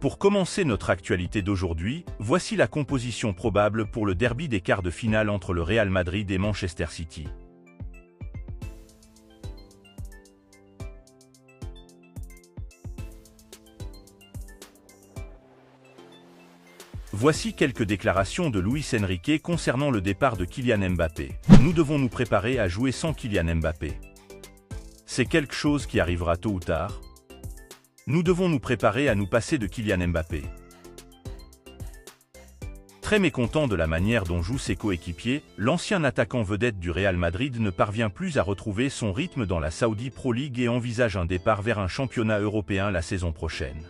Pour commencer notre actualité d'aujourd'hui, voici la composition probable pour le derby des quarts de finale entre le Real Madrid et Manchester City. Voici quelques déclarations de Luis Enrique concernant le départ de Kylian Mbappé. Nous devons nous préparer à jouer sans Kylian Mbappé. C'est quelque chose qui arrivera tôt ou tard. Nous devons nous préparer à nous passer de Kylian Mbappé. Très mécontent de la manière dont jouent ses coéquipiers, l'ancien attaquant vedette du Real Madrid ne parvient plus à retrouver son rythme dans la Saudi Pro League et envisage un départ vers un championnat européen la saison prochaine.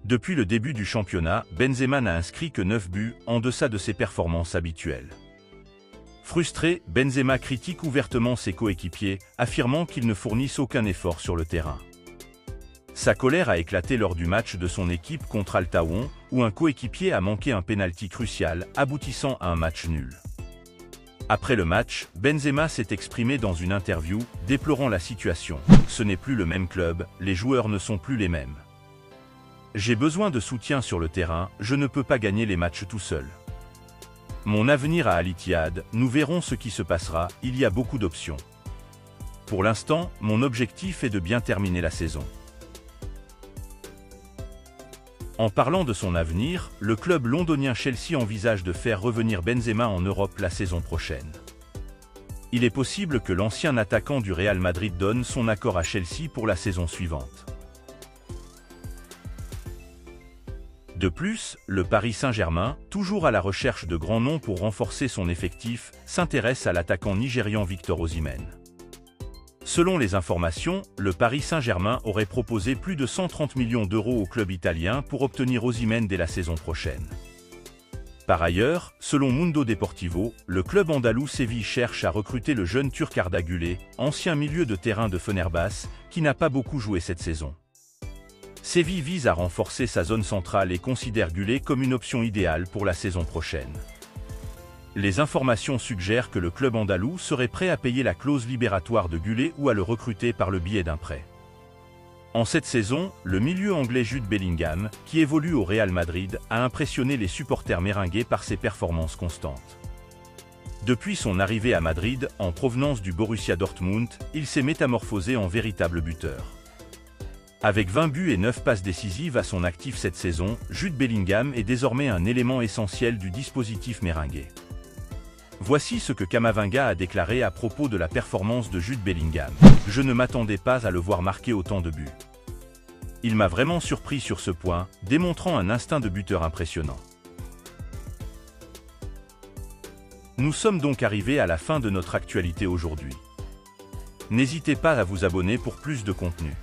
Depuis le début du championnat, Benzema n'a inscrit que 9 buts, en deçà de ses performances habituelles. Frustré, Benzema critique ouvertement ses coéquipiers, affirmant qu'ils ne fournissent aucun effort sur le terrain. Sa colère a éclaté lors du match de son équipe contre Al Tawon, où un coéquipier a manqué un pénalty crucial, aboutissant à un match nul. Après le match, Benzema s'est exprimé dans une interview, déplorant la situation. « Ce n'est plus le même club, les joueurs ne sont plus les mêmes. J'ai besoin de soutien sur le terrain, je ne peux pas gagner les matchs tout seul. Mon avenir à Al Ittihad, nous verrons ce qui se passera, il y a beaucoup d'options. Pour l'instant, mon objectif est de bien terminer la saison. » En parlant de son avenir, le club londonien Chelsea envisage de faire revenir Benzema en Europe la saison prochaine. Il est possible que l'ancien attaquant du Real Madrid donne son accord à Chelsea pour la saison suivante. De plus, le Paris Saint-Germain, toujours à la recherche de grands noms pour renforcer son effectif, s'intéresse à l'attaquant nigérian Victor Osimhen. Selon les informations, le Paris Saint-Germain aurait proposé plus de 130 millions d'euros au club italien pour obtenir Osimhen dès la saison prochaine. Par ailleurs, selon Mundo Deportivo, le club andalou Séville cherche à recruter le jeune Turc Arda Güler, ancien milieu de terrain de Fenerbahçe, qui n'a pas beaucoup joué cette saison. Séville vise à renforcer sa zone centrale et considère Güler comme une option idéale pour la saison prochaine. Les informations suggèrent que le club andalou serait prêt à payer la clause libératoire de Güler ou à le recruter par le biais d'un prêt. En cette saison, le milieu anglais Jude Bellingham, qui évolue au Real Madrid, a impressionné les supporters méringués par ses performances constantes. Depuis son arrivée à Madrid, en provenance du Borussia Dortmund, il s'est métamorphosé en véritable buteur. Avec 20 buts et 9 passes décisives à son actif cette saison, Jude Bellingham est désormais un élément essentiel du dispositif méringué. Voici ce que Camavinga a déclaré à propos de la performance de Jude Bellingham. « Je ne m'attendais pas à le voir marquer autant de buts. Il m'a vraiment surpris sur ce point, démontrant un instinct de buteur impressionnant. » Nous sommes donc arrivés à la fin de notre actualité aujourd'hui. N'hésitez pas à vous abonner pour plus de contenu.